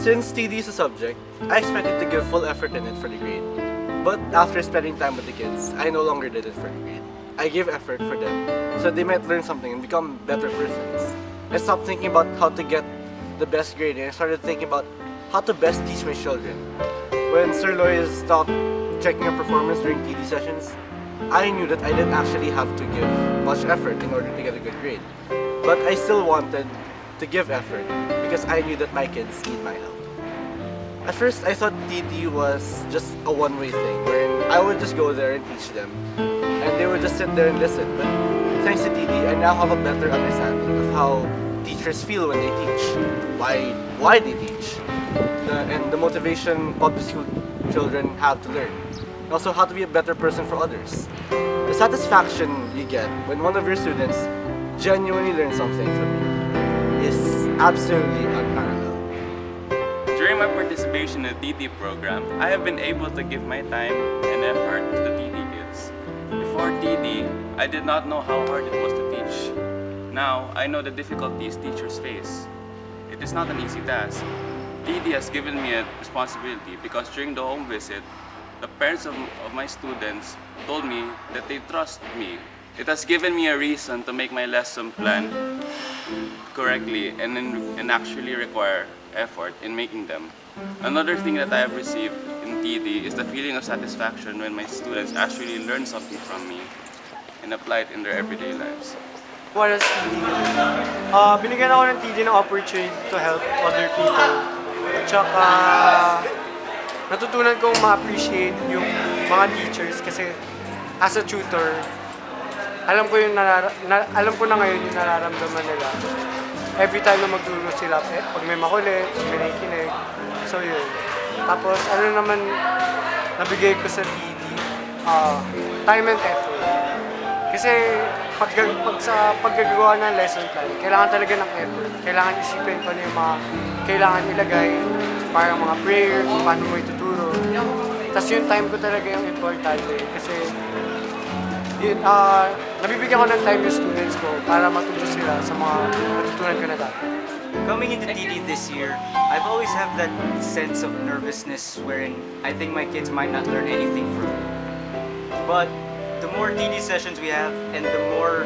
Since TD is a subject, I expected to give full effort in it for the grade. But after spending time with the kids, I no longer did it for the grade. I give effort for them so they might learn something and become better persons. I stopped thinking about how to get the best grade and I started thinking about how to best teach my children. When Sir Lois stopped checking our performance during TD sessions, I knew that I didn't actually have to give much effort in order to get a good grade. But I still wanted to give effort because I knew that my kids need my help. At first, I thought TD was just a one-way thing, wherein I would just go there and teach them, and they would just sit there and listen. But thanks to TD, I now have a better understanding of how teachers feel when they teach, why they teach, and the motivation public school children have to learn. And also how to be a better person for others. The satisfaction you get when one of your students genuinely learns something from you is absolutely unparalleled. During my participation in the TT program, I have been able to give my time and effort to the TT kids. Before TT, I did not know how hard it was to teach. Now, I know the difficulties teachers face. It is not an easy task. TT has given me a responsibility because during the home visit, the parents of my students told me that they trust me. It has given me a reason to make my lesson plan correctly and actually require effort in making them. Another thing that I have received in TD is the feeling of satisfaction when my students actually learn something from me and apply it in their everyday lives. What is TD? Binigyan ako ng TD ng opportunity to help other people. At saka, natutunan kong ma-appreciate yung mga teachers kasi as a tutor, alam ko na ngayon yung nararamdaman nila. Every time na magturo sila, pag may makulit, pag may nakikinig. So yun. Tapos ano naman nabigay ko sa TD, time and effort. Kasi pag sa paggagawa ng lesson plan, kailangan talaga ng effort. Kailangan isipin pa yung mga kailangan ilagay, parang mga prayer, kung paano mo ituturo. Tapos yung time ko talaga yung importante kasi yun, nabibigyan ko ng time yung students ko para matuto sila sa mga natutunan ko na dati. Coming into TD this year, I've always had that sense of nervousness wherein I think my kids might not learn anything from me. But the more TD sessions we have and the more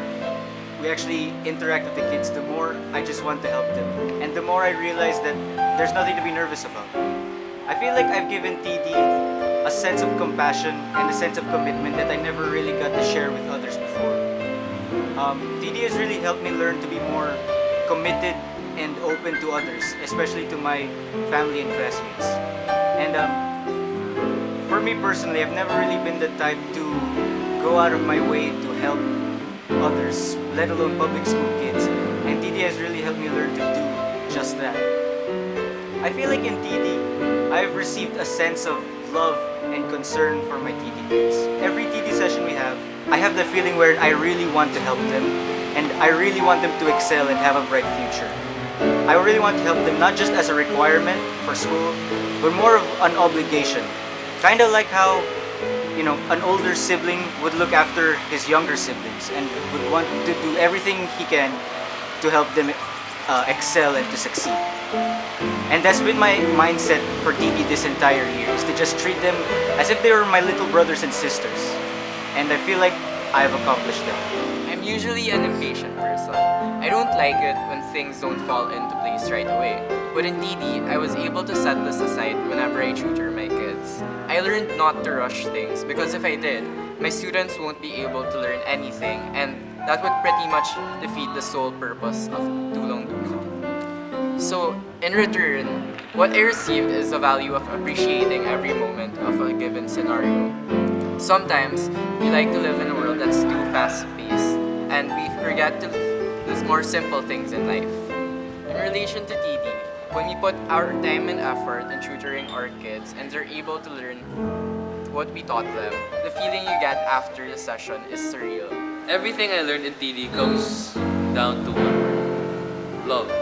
we actually interact with the kids, the more I just want to help them. And the more I realize that there's nothing to be nervous about. I feel like I've given TD a sense of compassion and a sense of commitment that I never really got to share with others before. TD has really helped me learn to be more committed and open to others, especially to my family and classmates. And for me personally, I've never really been the type to go out of my way to help others, let alone public school kids. And TD has really helped me learn to do just that. I feel like in TD, I've received a sense of love and concern for my TD kids. Every TD session we have, I have the feeling where I really want to help them and I really want them to excel and have a bright future. I really want to help them not just as a requirement for school, but more of an obligation. Kind of like how, you know, an older sibling would look after his younger siblings and would want to do everything he can to help them excel and to succeed. And that's been my mindset for TD this entire year, is to just treat them as if they were my little brothers and sisters. And I feel like I've accomplished that. I'm usually an impatient person. I don't like it when things don't fall into place right away. But in TD, I was able to set this aside whenever I tutor my kids. I learned not to rush things because if I did, my students won't be able to learn anything and that would pretty much defeat the sole purpose of Tulong Dulo. So, in return, what I received is the value of appreciating every moment of a given scenario. Sometimes, we like to live in a world that's too fast-paced, and we forget to those more simple things in life. In relation to TD, when we put our time and effort in tutoring our kids and they're able to learn what we taught them, the feeling you get after the session is surreal. Everything I learned in TD comes down to one word: love.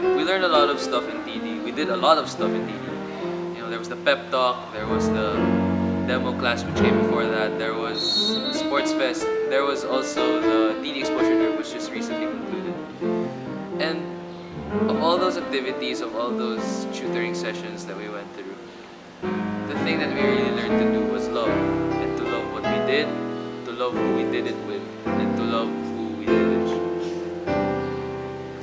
We learned a lot of stuff in TD. We did a lot of stuff in TD. You know, there was the pep talk, there was the demo class which came before that, there was Sports Fest, there was also the TD exposure trip which just recently concluded. And of all those activities, of all those tutoring sessions that we went through, the thing that we really learned to do was love. And to love what we did, to love who we did it with, and to love who we did it with.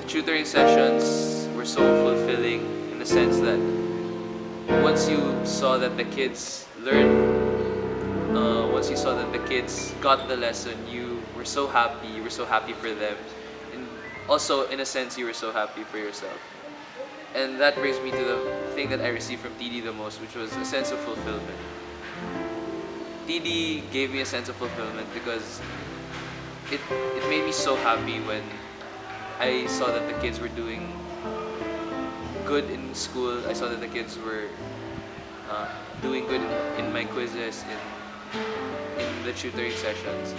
The tutoring sessions were so fulfilling in the sense that once you saw that the kids learned, once you saw that the kids got the lesson, you were so happy. You were so happy for them, and also in a sense, you were so happy for yourself. And that brings me to the thing that I received from TD the most, which was a sense of fulfillment. TD gave me a sense of fulfillment because it made me so happy when I saw that the kids were doing good in school. I saw that the kids were doing good in my quizzes, in the tutoring sessions.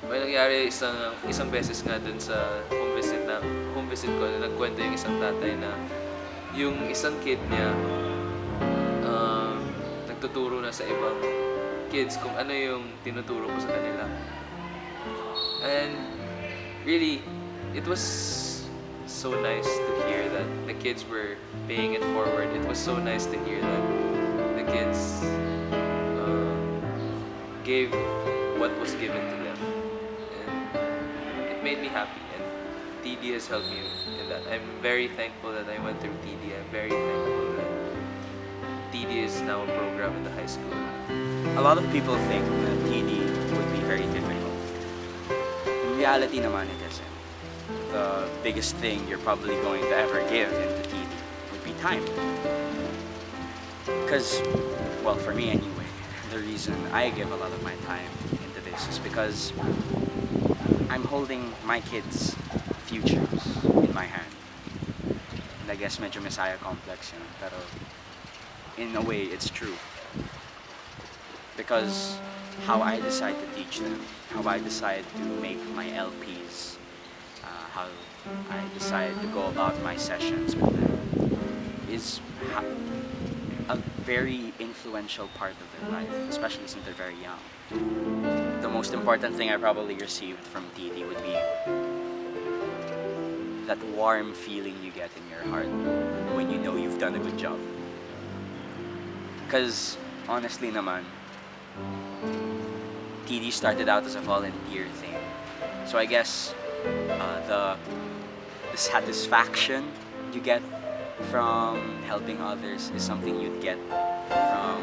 May nangyari isang beses nga dun sa home visit ko na nagkwento yung isang tatay na yung isang kid niya nagtuturo na sa ibang kids kung ano yung tinuturo ko sa kanila. And really, it was so nice to hear that the kids were paying it forward. It was so nice to hear that the kids gave what was given to them. And it made me happy. And TD has helped me in that. I'm very thankful that I went through TD. I'm very thankful that TD is now a program in the high school. A lot of people think that TD would be very difficult. In reality naman, it isn't. The biggest thing you're probably going to ever give into TD would be time. Because, well, for me anyway, the reason I give a lot of my time into this is because I'm holding my kids' futures in my hand. And I guess medyo messiah complex, you know, pero in a way, it's true. Because how I decide to teach them, how I decide to make my LPs, how I decide to go about my sessions with them is a very influential part of their life, especially since they're very young. The most important thing I probably received from TD would be that warm feeling you get in your heart when you know you've done a good job. Because honestly naman, TD started out as a volunteer thing. So I guess the satisfaction you get from helping others is something you'd get from